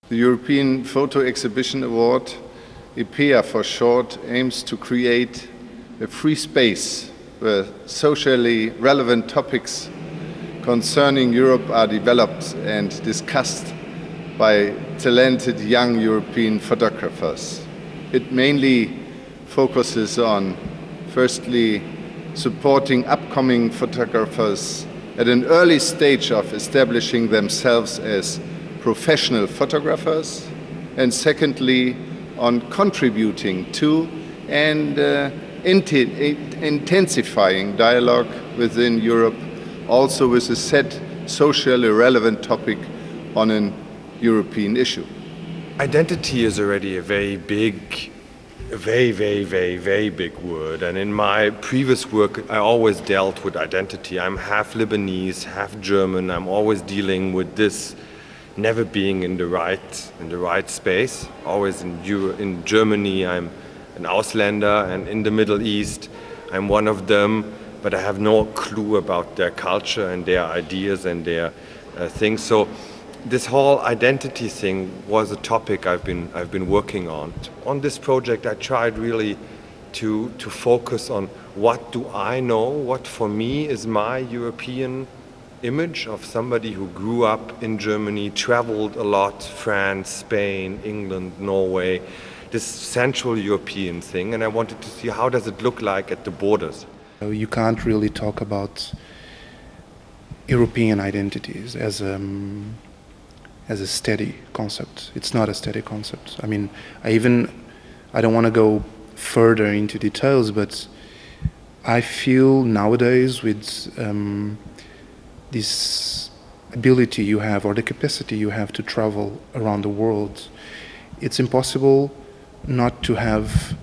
The European Photo Exhibition Award, epea for short, aims to create a free space where socially relevant topics concerning Europe are developed and discussed by talented young European photographers. It mainly focuses on, firstly, supporting upcoming photographers at an early stage of establishing themselves as professional photographers, and secondly, on contributing to and intensifying dialogue within Europe, also with a set socially relevant topic on an European issue. Identity is already a very big word, and in my previous work I always dealt with identity. I'm half Lebanese, half German. I'm always dealing with this never being in the right space. Always in Germany I'm an Ausländer, and in the Middle East I'm one of them, but I have no clue about their culture and their ideas and their things. So this whole identity thing was a topic I've been working on. On this project I tried really to focus on what do I know, what for me is my European image of somebody who grew up in Germany, traveled a lot, France, Spain, England, Norway, this Central European thing, and I wanted to see how does it look like at the borders. You can't really talk about European identities as a steady concept. It's not a steady concept. I mean, I don't want to go further into details, but I feel nowadays with this ability you have, or the capacity you have to travel around the world, it's impossible not to have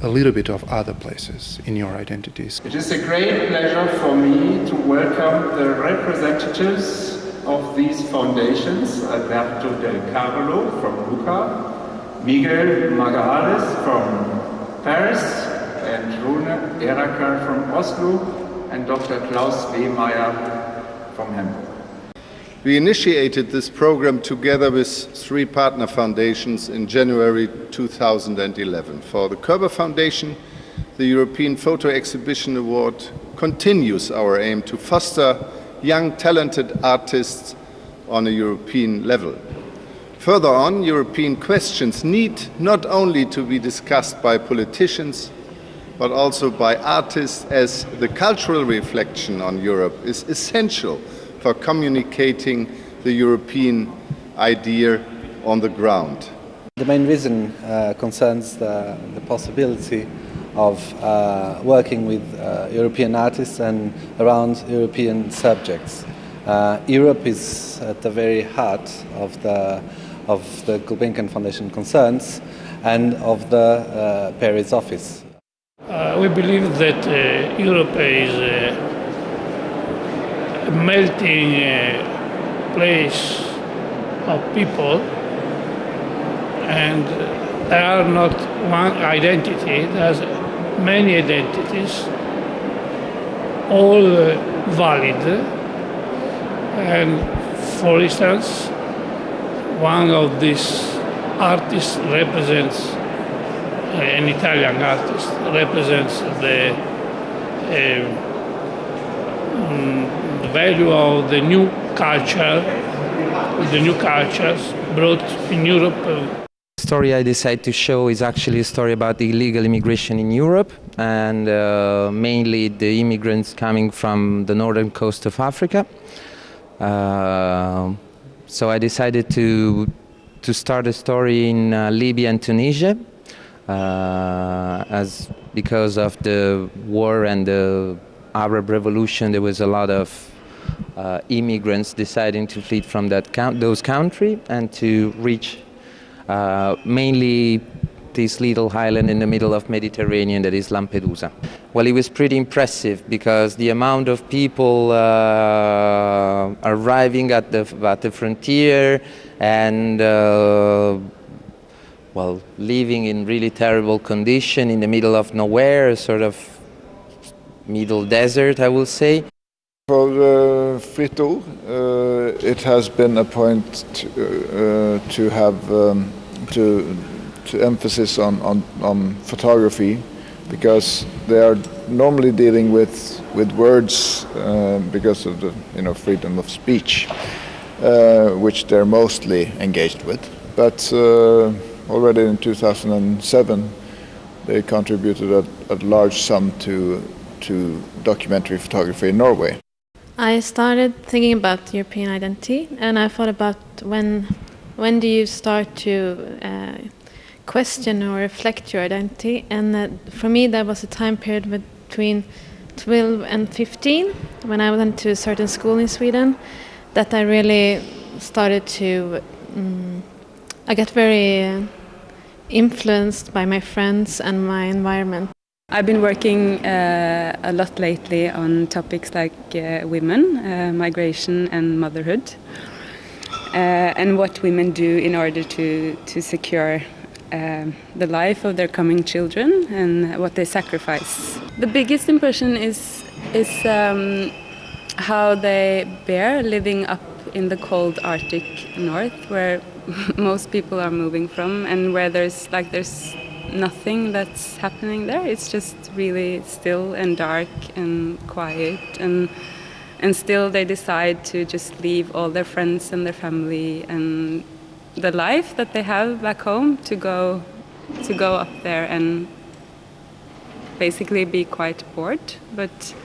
a little bit of other places in your identities. It is a great pleasure for me to welcome the representatives of these foundations: Alberto del Carlo from Lucca, Miguel Magalhães from Paris, and Rune Eraker from Oslo, and Dr. Klaus Wehmeyer from Hamburg. We initiated this program together with 3 partner foundations in January 2011. For the Körber Foundation, the European Photo Exhibition Award continues our aim to foster young talented artists on a European level. Further on, European questions need not only to be discussed by politicians, but also by artists, as the cultural reflection on Europe is essential for communicating the European idea on the ground. The main reason concerns the possibility of working with European artists and around European subjects. Europe is at the very heart of the Gulbenkian Foundation concerns and of the Paris office. We believe that Europe is a melting place of people, and there are not one identity, there's many identities, all valid. And for instance, one of these artists represents, an Italian artist, represents the value of the new culture, the new cultures brought in Europe. The story I decided to show is actually a story about illegal immigration in Europe, and mainly the immigrants coming from the northern coast of Africa. So I decided to start a story in Libya and Tunisia, because of the war and the Arab Revolution, there was a lot of immigrants deciding to flee from those countries and to reach mainly this little island in the middle of Mediterranean that is Lampedusa. Well, it was pretty impressive because the amount of people arriving at the frontier and well, living in really terrible condition in the middle of nowhere, a sort of middle desert, I will say. For Frito, it has been a point to have to emphasis on photography, because they are normally dealing with words because of the freedom of speech, which they're mostly engaged with. But already in 2007, they contributed a large sum to documentary photography in Norway. I started thinking about European identity, and I thought about when do you start to question or reflect your identity, and for me that was a time period between 12 and 15, when I went to a certain school in Sweden, that I really started to I got very influenced by my friends and my environment. I've been working a lot lately on topics like women, migration and motherhood, and what women do in order to secure the life of their coming children and what they sacrifice. The biggest impression is how they bear living up in the cold Arctic north, where most people are moving from, and where there's nothing that's happening there. It's just really still and dark and quiet, and still they decide to just leave all their friends and their family and the life that they have back home to go up there and basically be quite bored, but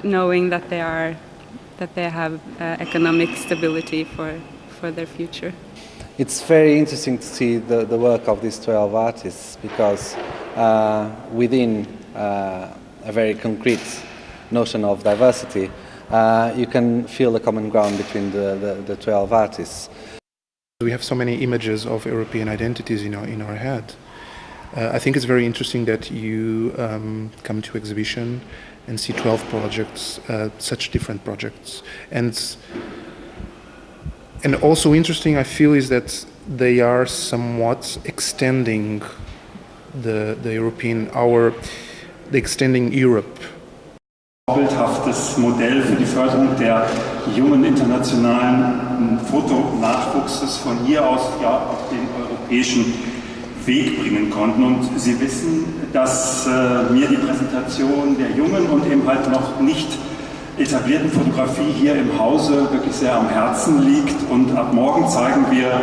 knowing that they have economic stability for their future. It's very interesting to see the work of these 12 artists, because within a very concrete notion of diversity, you can feel a common ground between the 12 artists. We have so many images of European identities in our head. I think it's very interesting that you come to exhibition and see 12 projects, such different projects. And also interesting, I feel, is that they are somewhat extending extending Europe. Vorbildhaftes Modell für die Förderung der jungen internationalen Fotonachwuchses von hier aus auf den europäischen Weg bringen konnten. Und Sie wissen, dass mir die Präsentation der jungen und eben halt noch nicht etablierten Fotografie hier im Hause wirklich sehr am Herzen liegt, und ab morgen zeigen wir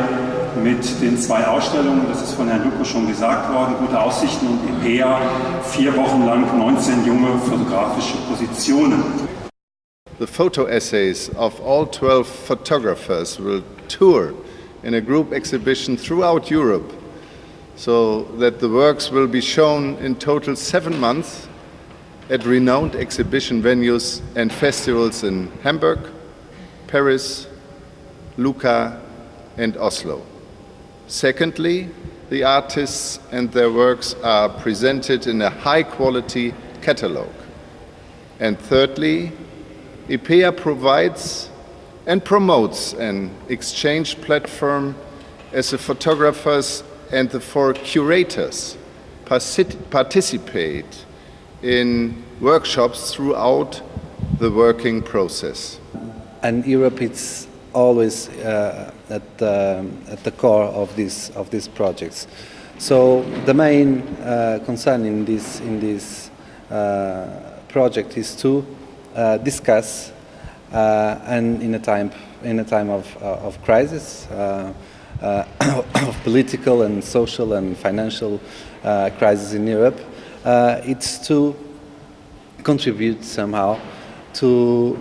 mit den 2 Ausstellungen, das ist von Herrn Luko schon gesagt worden, Gute Aussichten und epea, 4 Wochen lang 19 junge fotografische Positionen. The photo essays of all 12 photographers will tour in a group exhibition throughout Europe, so that the works will be shown in total 7 months at renowned exhibition venues and festivals in Hamburg, Paris, Lucca and Oslo. Secondly, the artists and their works are presented in a high-quality catalogue. And thirdly, epea provides and promotes an exchange platform as the photographers and the 4 curators participate in workshops throughout the working process. And Europe is always at the core of these projects. So the main concern in this project is to discuss, and in a time of crisis, of political and social and financial crisis in Europe, it's to contribute somehow to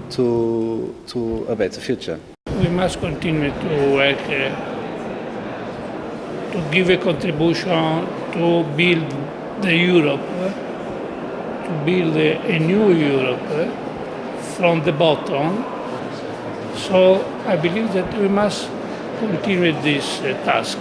a better future. We must continue to work to give a contribution to build the Europe, to build a new Europe from the bottom. So I believe that we must continue this task.